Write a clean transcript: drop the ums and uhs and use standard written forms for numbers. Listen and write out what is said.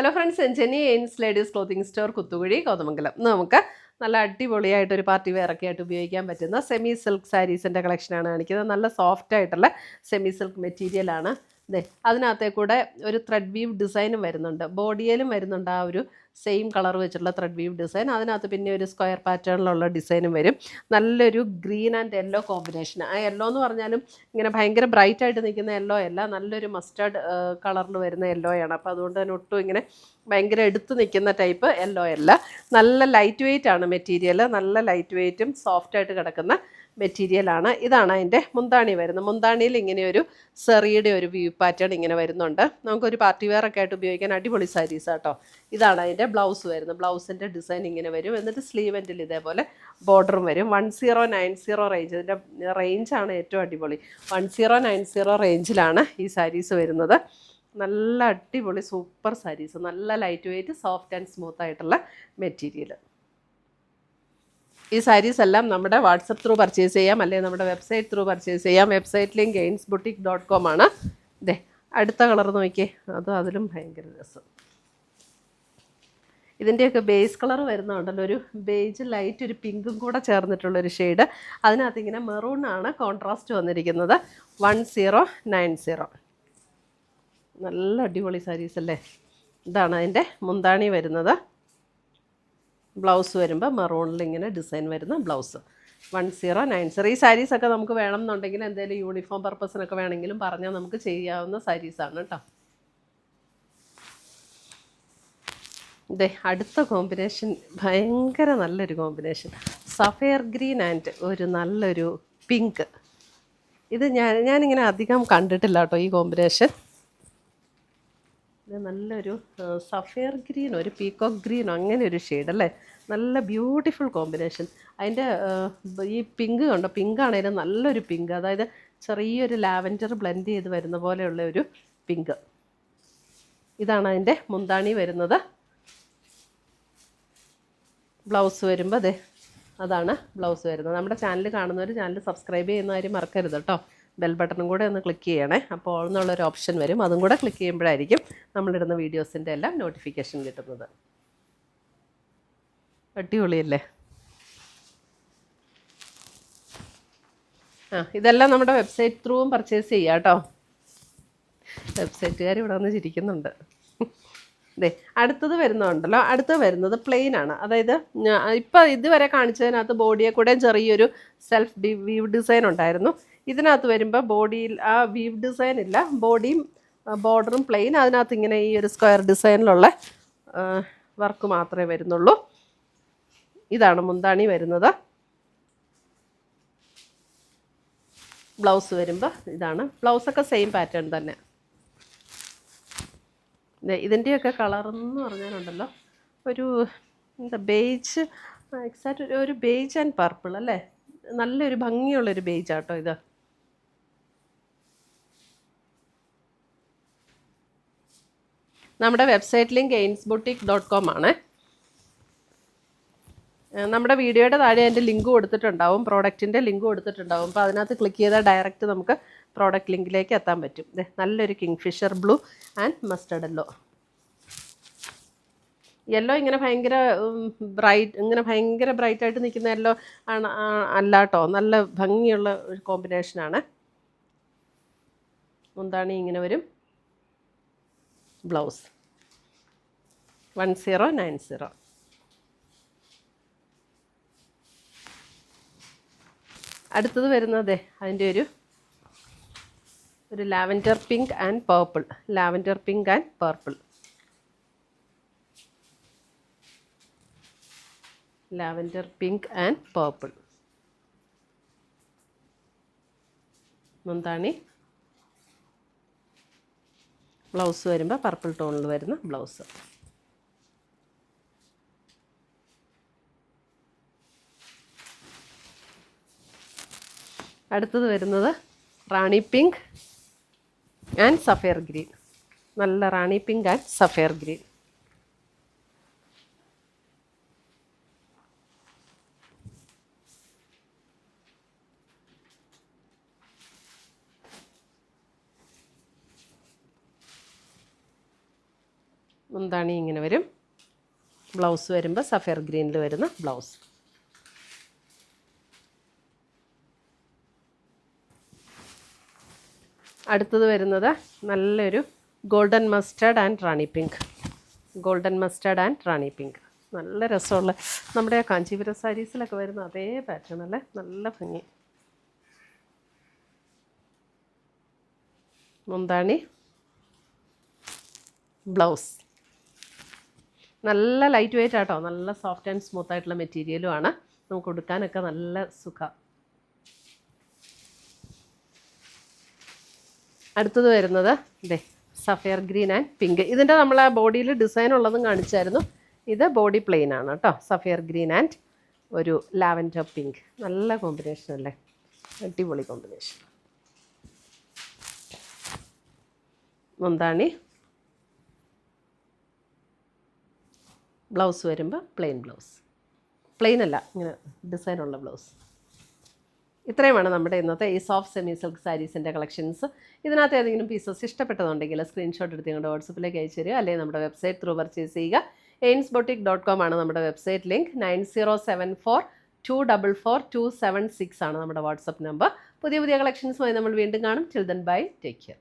Hello friends, Jenny എയിൻസ് ladies clothing store, Kuthukuzhy, Kothamangalam. നമുക്ക് നല്ല അടിപൊളിയായിട്ടൊരു പാർട്ടി വെയറൊക്കെ ആയിട്ട് ഉപയോഗിക്കാൻ പറ്റുന്ന സെമി സിൽക്ക് സാരീസിൻ്റെ കളക്ഷനാണ് കാണിക്കുന്നത്. നല്ല സോഫ്റ്റ് ആയിട്ടുള്ള സെമി സിൽക്ക് മെറ്റീരിയലാണ്. അതെ, അതിനകത്തെ കൂടെ ഒരു ത്രെഡ് വീവ് ഡിസൈനും വരുന്നുണ്ട്. ബോഡിയിലും വരുന്നുണ്ട് ആ ഒരു സെയിം കളർ വെച്ചിട്ടുള്ള ത്രെഡ് വീവ് ഡിസൈൻ. അതിനകത്ത് പിന്നെ ഒരു സ്ക്വയർ പാറ്റേണിലുള്ള ഡിസൈനും വരും. നല്ലൊരു ഗ്രീൻ ആൻഡ് യെല്ലോ കോമ്പിനേഷൻ. ആ യെല്ലോ എന്ന് പറഞ്ഞാലും ഇങ്ങനെ ഭയങ്കര ബ്രൈറ്റ് ആയിട്ട് നിൽക്കുന്ന യെല്ലോ അല്ല, നല്ലൊരു മസ്റ്റേർഡ് കളറിൽ വരുന്ന യെല്ലോയാണ്. അപ്പോൾ അതുകൊണ്ട് തന്നെ ഒട്ടും ഇങ്ങനെ ഭയങ്കര എടുത്ത് നിൽക്കുന്ന ടൈപ്പ് യെല്ലോ അല്ല. നല്ല ലൈറ്റ് വെയ്റ്റ് ആണ് മെറ്റീരിയൽ. നല്ല ലൈറ്റ് വെയ്റ്റും സോഫ്റ്റായിട്ട് കിടക്കുന്ന മെറ്റീരിയലാണ്. ഇതാണ് അതിൻ്റെ മുന്താണി വരുന്നത്. മുന്താണിയിൽ ഇങ്ങനെയൊരു സെറിയുടെ ഒരു വ്യൂ പാറ്റേൺ ഇങ്ങനെ വരുന്നുണ്ട്. നമുക്കൊരു പാർട്ടി വെയർ ഒക്കെ ആയിട്ട് ഉപയോഗിക്കാൻ അടിപൊളി സാരീസ് കേട്ടോ. ഇതാണ് അതിൻ്റെ ബ്ലൗസ് വരുന്നത്. ബ്ലൗസിൻ്റെ ഡിസൈൻ ഇങ്ങനെ വരും. എന്നിട്ട് സ്ലീവ് എൻഡിൽ ഇതേപോലെ ബോർഡറും വരും. 1090 റേഞ്ച്, ഇതിൻ്റെ റേഞ്ചാണ് ഏറ്റവും അടിപൊളി. 1090 റേഞ്ചിലാണ് ഈ സാരീസ് വരുന്നത്. നല്ല അടിപൊളി സൂപ്പർ സാരീസ്, നല്ല light weight, soft and smooth ആയിട്ടുള്ള മെറ്റീരിയൽ. ഈ സാരീസ് എല്ലാം നമ്മുടെ വാട്സപ്പ് ത്രൂ പർച്ചേസ് ചെയ്യാം, അല്ലെങ്കിൽ നമ്മുടെ വെബ്സൈറ്റ് ത്രൂ പർച്ചേസ് ചെയ്യാം. വെബ്സൈറ്റ് ലിങ്ക് ainsboutique.com ആണ്. ഇതേ അടുത്ത കളർ നോക്കിയേ, അതിലും ഭയങ്കര രസം. ഇതിൻ്റെയൊക്കെ ബേസ് കളർ വരുന്നുണ്ടല്ലോ, ഒരു ബേജ് ലൈറ്റ്, ഒരു പിങ്കും കൂടെ ചേർന്നിട്ടുള്ളൊരു ഷെയ്ഡ്. അതിനകത്ത് ഇങ്ങനെ മെറൂണാണ് കോൺട്രാസ്റ്റ് വന്നിരിക്കുന്നത്. 1090. നല്ല അടിപൊളി സാരീസ് അല്ലേ. ഇതാണ് അതിൻ്റെ മുന്താണി വരുന്നത്. ബ്ലൗസ് വരുമ്പോൾ മെറൂണിൽ ഇങ്ങനെ ഡിസൈൻ വരുന്ന ബ്ലൗസ്. 1090. ഈ സാരീസൊക്കെ നമുക്ക് വേണം എന്നുണ്ടെങ്കിൽ എന്തെങ്കിലും യൂണിഫോം പർപ്പസിനൊക്കെ വേണമെങ്കിലും പറഞ്ഞാൽ നമുക്ക് ചെയ്യാവുന്ന സാരീസാണ് കേട്ടോ. ഇതേ അടുത്ത കോമ്പിനേഷൻ ഭയങ്കര നല്ലൊരു കോമ്പിനേഷൻ. സഫയർ ഗ്രീൻ ആൻഡ് ഒരു നല്ലൊരു പിങ്ക്. ഇത് ഞാനിങ്ങനെ അധികം കണ്ടിട്ടില്ല കേട്ടോ ഈ കോമ്പിനേഷൻ. ഇത് നല്ലൊരു സഫയർ ഗ്രീൻ, ഒരു പീക്കോക്ക് ഗ്രീനോ അങ്ങനെ ഒരു ഷെയ്ഡ് അല്ലേ. നല്ല ബ്യൂട്ടിഫുൾ കോമ്പിനേഷൻ. അതിൻ്റെ ഈ പിങ്ക് കണ്ടോ, പിങ്ക് ആണെങ്കിലും നല്ലൊരു പിങ്ക്, അതായത് ചെറിയൊരു ലാവൻഡർ ബ്ലെൻഡ് ചെയ്ത് വരുന്ന പോലെയുള്ള ഒരു പിങ്ക്. ഇതാണ് അതിൻ്റെ മുന്താണി വരുന്നത്. ബ്ലൗസ് വരുമ്പോൾ അതാണ് ബ്ലൗസ് വരുന്നത്. നമ്മുടെ ചാനൽ കാണുന്നവർ ചാനൽ സബ്സ്ക്രൈബ് ചെയ്യുന്ന കാര്യം മറക്കരുത് കേട്ടോ. ബെൽ ബട്ടണും കൂടെ ഒന്ന് ക്ലിക്ക് ചെയ്യണേ. അപ്പോൾ ഓൾ എന്നുള്ളൊരു ഓപ്ഷൻ വരും, അതും കൂടെ ക്ലിക്ക് ചെയ്യുമ്പോഴായിരിക്കും നമ്മളിടുന്ന വീഡിയോസിൻ്റെ എല്ലാം നോട്ടിഫിക്കേഷൻ കിട്ടുന്നത്. അടിപൊളിയല്ലേ. ഇതെല്ലാം നമ്മുടെ വെബ്സൈറ്റ് ത്രൂവും പർച്ചേസ് ചെയ്യാം കേട്ടോ. വെബ്സൈറ്റുകാർ ഇവിടെ വന്ന് ചിരിക്കുന്നുണ്ട്. അടുത്തത് വരുന്നുണ്ടല്ലോ, അടുത്തത് വരുന്നത് പ്ലെയിൻ ആണ്. അതായത് ഇപ്പം ഇതുവരെ കാണിച്ചതിനകത്ത് ബോഡിയെ കൂടെ ചെറിയൊരു സെൽഫ് വീവ് ഡിസൈൻ ഉണ്ടായിരുന്നു. ഇതിനകത്ത് വരുമ്പോൾ ബോഡിയിൽ ആ വീവ് ഡിസൈൻ ഇല്ല, ബോഡിയും ബോർഡറും പ്ലെയിൻ. അതിനകത്ത് ഇങ്ങനെ ഈ ഒരു സ്ക്വയർ ഡിസൈനിലുള്ള വർക്ക് മാത്രമേ വരുന്നുള്ളൂ. ഇതാണ് മുന്താണി വരുന്നത്. ബ്ലൗസ് വരുമ്പോൾ ഇതാണ്. ബ്ലൗസൊക്കെ സെയിം പാറ്റേൺ തന്നെ. ഇതിൻ്റെയൊക്കെ കളറെന്ന് പറഞ്ഞാലുണ്ടല്ലോ, ഒരു ബേജ്, എക്സാക്റ്റ് ഒരു ബേജ് ആൻഡ് പർപ്പിൾ അല്ലേ. നല്ലൊരു ഭംഗിയുള്ളൊരു ബേജ് ആട്ടോ ഇത്. നമ്മുടെ വെബ്സൈറ്റ് ലിങ്ക് ainsboutique.com ആണ്. നമ്മുടെ വീഡിയോയുടെ താഴെ അതിൻ്റെ ലിങ്ക് കൊടുത്തിട്ടുണ്ടാവും, പ്രോഡക്റ്റിൻ്റെ ലിങ്ക് കൊടുത്തിട്ടുണ്ടാവും. അപ്പോൾ അതിനകത്ത് ക്ലിക്ക് ചെയ്താൽ ഡയറക്റ്റ് നമുക്ക് പ്രോഡക്റ്റ് ലിങ്കിലേക്ക് എത്താൻ പറ്റും. നല്ലൊരു kingfisher blue and mustard yellow. Yellow ഇങ്ങനെ ഭയങ്കര ബ്രൈറ്റായിട്ട് നിൽക്കുന്ന യെല്ലോ ആണ് അല്ല കേട്ടോ. നല്ല ഭംഗിയുള്ള ഒരു കോമ്പിനേഷനാണ്. മുന്താണി ഇങ്ങനെ വരും. ബ്ലൗസ് 1090. അടുത്തത് വരുന്നത് അതിൻ്റെ ഒരു lavender pink and purple. Lavender pink and purple. Lavender pink and purple. മുന്താണി. ബ്ലൗസ് വരുമ്പോൾ പർപ്പിൾ ടോണിൽ വരുന്ന ബ്ലൗസ്. അടുത്തത് വരുന്നത് റാണി പിങ്ക് ആൻഡ് സഫയർ ഗ്രീൻ. നല്ല റാണി പിങ്ക് ആൻഡ് സഫയർ ഗ്രീൻ. മുന്താണി ഇങ്ങനെ വരും. ബ്ലൗസ് വരുമ്പോൾ സഫയർ ഗ്രീനിൽ വരുന്ന ബ്ലൗസ്. അടുത്തത് വരുന്നത് നല്ലൊരു golden mustard and Rani pink. Golden mustard and Rani pink നല്ല രസമുള്ള നമ്മുടെ കാഞ്ചീപുരം സാരീസിലൊക്കെ വരുന്ന അതേ പാറ്റേൺ അല്ലേ, നല്ല ഭംഗി. മുന്താണി, ബ്ലൗസ്. നല്ല ലൈറ്റ് വെയിറ്റ് ആട്ടോ, നല്ല സോഫ്റ്റ് ആൻഡ് സ്മൂത്ത് ആയിട്ടുള്ള മെറ്റീരിയലും ആണ്. നമുക്ക് ഉടുക്കാനൊക്കെ നല്ല സുഖം. അടുത്തത് വരുന്നത് ഇതേ സഫയർ ഗ്രീൻ ആൻഡ് പിങ്ക്. ഇതിൻ്റെ നമ്മൾ ആ ബോഡിയിൽ ഡിസൈൻ ഉള്ളതും കാണിച്ചായിരുന്നു. ഇത് ബോഡി പ്ലെയിൻ ആണ് കേട്ടോ. സഫയർ ഗ്രീൻ ആൻഡ് ഒരു ലാവൻഡർ പിങ്ക്. നല്ല കോമ്പിനേഷൻ അല്ലേ, അടിപൊളി കോമ്പിനേഷൻ. മുന്താണി, ബ്ലൗസ് വരുമ്പോൾ പ്ലെയിൻ ബ്ലൗസ്. പ്ലെയിൻ അല്ല, ഇങ്ങനെ ഡിസൈനുള്ള ബ്ലൗസ്. ഇത്രയുമാണ് നമ്മുടെ ഇന്നത്തെ ഈ സോഫ്റ്റ് സെമി സിൽക്ക് സാരീസിൻ്റെ കളക്ഷൻസ്. ഇതിനകത്ത് ഏതെങ്കിലും പീസസ് ഇഷ്ടപ്പെട്ടതുണ്ടെങ്കിൽ സ്ക്രീൻഷോട്ട് എടുത്ത് ഞങ്ങളുടെ വാട്സപ്പിലേക്ക് അയച്ചു തരിക, അല്ലെങ്കിൽ നമ്മുടെ വെബ്സൈറ്റ് ത്രൂ പർച്ചേസ് ചെയ്യുക. ainsboutique.com ആണ് നമ്മുടെ വെബ്സൈറ്റ് ലിങ്ക്. 9074244276 ആണ് നമ്മുടെ വാട്സപ്പ് നമ്പർ. പുതിയ കളക്ഷൻസുമായി നമ്മൾ വീണ്ടും കാണും. Till then bye, take care.